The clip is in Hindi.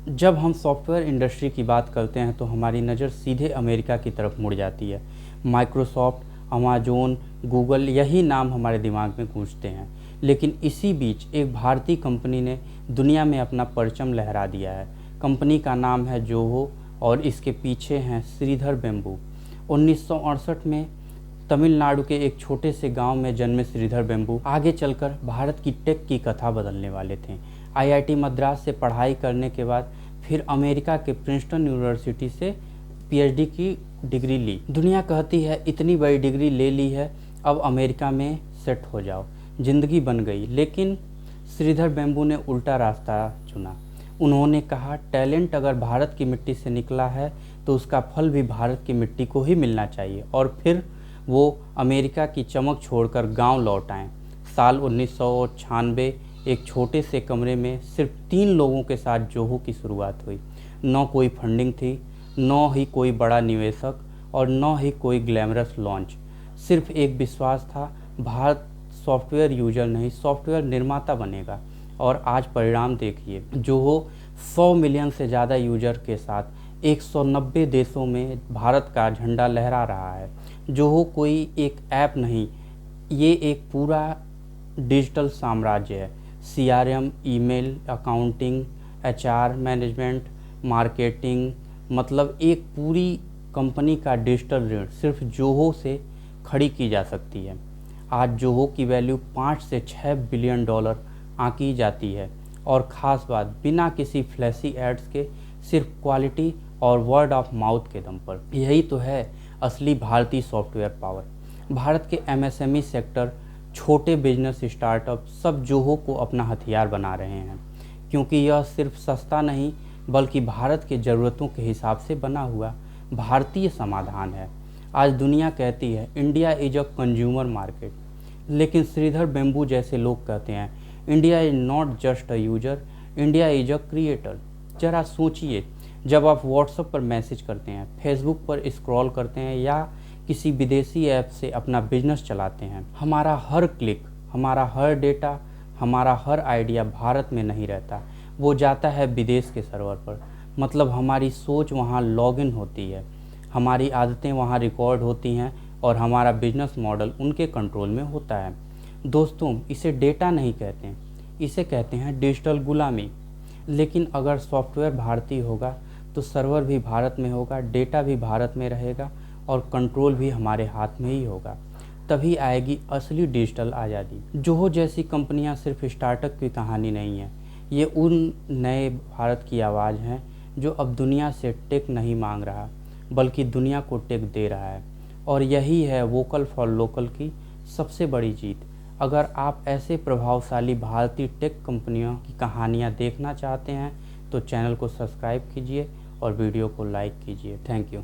जब हम सॉफ्टवेयर इंडस्ट्री की बात करते हैं तो हमारी नज़र सीधे अमेरिका की तरफ मुड़ जाती है। माइक्रोसॉफ्ट, अमेज़न, गूगल, यही नाम हमारे दिमाग में गूंजते हैं। लेकिन इसी बीच एक भारतीय कंपनी ने दुनिया में अपना परचम लहरा दिया है। कंपनी का नाम है जोहो और इसके पीछे हैं श्रीधर बेम्बू। 1968 में तमिलनाडु के एक छोटे से गांव में जन्मे श्रीधर बेम्बू आगे चलकर भारत की टेक की कथा बदलने वाले थे। आईआईटी मद्रास से पढ़ाई करने के बाद फिर अमेरिका के प्रिंसटन यूनिवर्सिटी से पीएचडी की डिग्री ली। दुनिया कहती है इतनी बड़ी डिग्री ले ली है, अब अमेरिका में सेट हो जाओ, ज़िंदगी बन गई। लेकिन श्रीधर बेम्बू ने उल्टा रास्ता चुना। उन्होंने कहा टैलेंट अगर भारत की मिट्टी से निकला है तो उसका फल भी भारत की मिट्टी को ही मिलना चाहिए। और फिर वो अमेरिका की चमक छोड़कर गांव लौट आए। साल 1996 एक छोटे से कमरे में सिर्फ 3 लोगों के साथ जोहो की शुरुआत हुई। न कोई फंडिंग थी, न ही कोई बड़ा निवेशक और न ही कोई ग्लैमरस लॉन्च। सिर्फ एक विश्वास था, भारत सॉफ्टवेयर यूजर नहीं सॉफ्टवेयर निर्माता बनेगा। और आज परिणाम देखिए, जोहो 100 मिलियन से ज़्यादा यूजर के साथ 190 देशों में भारत का झंडा लहरा रहा है। जोहो कोई एक ऐप नहीं, ये एक पूरा डिजिटल साम्राज्य है। CRM, email, accounting, HR, management, marketing, मतलब एक पूरी कंपनी का डिजिटल ऋण सिर्फ जोहो से खड़ी की जा सकती है। आज जोहो की वैल्यू 5 से 6 बिलियन डॉलर आंकी जाती है। और ख़ास बात, बिना किसी फ्लैशी एड्स के, सिर्फ क्वालिटी और वर्ड ऑफ माउथ के दम पर। यही तो है असली भारतीय सॉफ्टवेयर पावर। भारत के एमएसएमई सेक्टर, छोटे बिजनेस स्टार्टअप सब जोहो को अपना हथियार बना रहे हैं, क्योंकि यह सिर्फ सस्ता नहीं बल्कि भारत के ज़रूरतों के हिसाब से बना हुआ भारतीय समाधान है। आज दुनिया कहती है India is a consumer market, लेकिन श्रीधर बेम्बू जैसे लोग कहते हैं India is not just a user, India is a creator. ज़रा सोचिए, जब आप व्हाट्सएप पर मैसेज करते हैं, फेसबुक पर स्क्रॉल करते हैं या किसी विदेशी ऐप से अपना बिजनेस चलाते हैं, हमारा हर क्लिक, हमारा हर डेटा, हमारा हर आइडिया भारत में नहीं रहता, वो जाता है विदेश के सर्वर पर। मतलब हमारी सोच वहाँ लॉगिन होती है, हमारी आदतें वहाँ रिकॉर्ड होती हैं और हमारा बिजनेस मॉडल उनके कंट्रोल में होता है। दोस्तों, इसे डेटा नहीं कहते, इसे कहते हैं डिजिटल गुलामी। लेकिन अगर सॉफ्टवेयर भारतीय होगा तो सर्वर भी भारत में होगा, डेटा भी भारत में रहेगा और कंट्रोल भी हमारे हाथ में ही होगा। तभी आएगी असली डिजिटल आज़ादी। जोहो जैसी कंपनियां सिर्फ स्टार्टअप की कहानी नहीं है, ये उन नए भारत की आवाज़ हैं जो अब दुनिया से टेक नहीं मांग रहा बल्कि दुनिया को टेक दे रहा है। और यही है वोकल फॉर लोकल की सबसे बड़ी जीत। अगर आप ऐसे प्रभावशाली भारतीय टेक कंपनियों की कहानियाँ देखना चाहते हैं तो चैनल को सब्सक्राइब कीजिए और वीडियो को लाइक कीजिए। Thank you.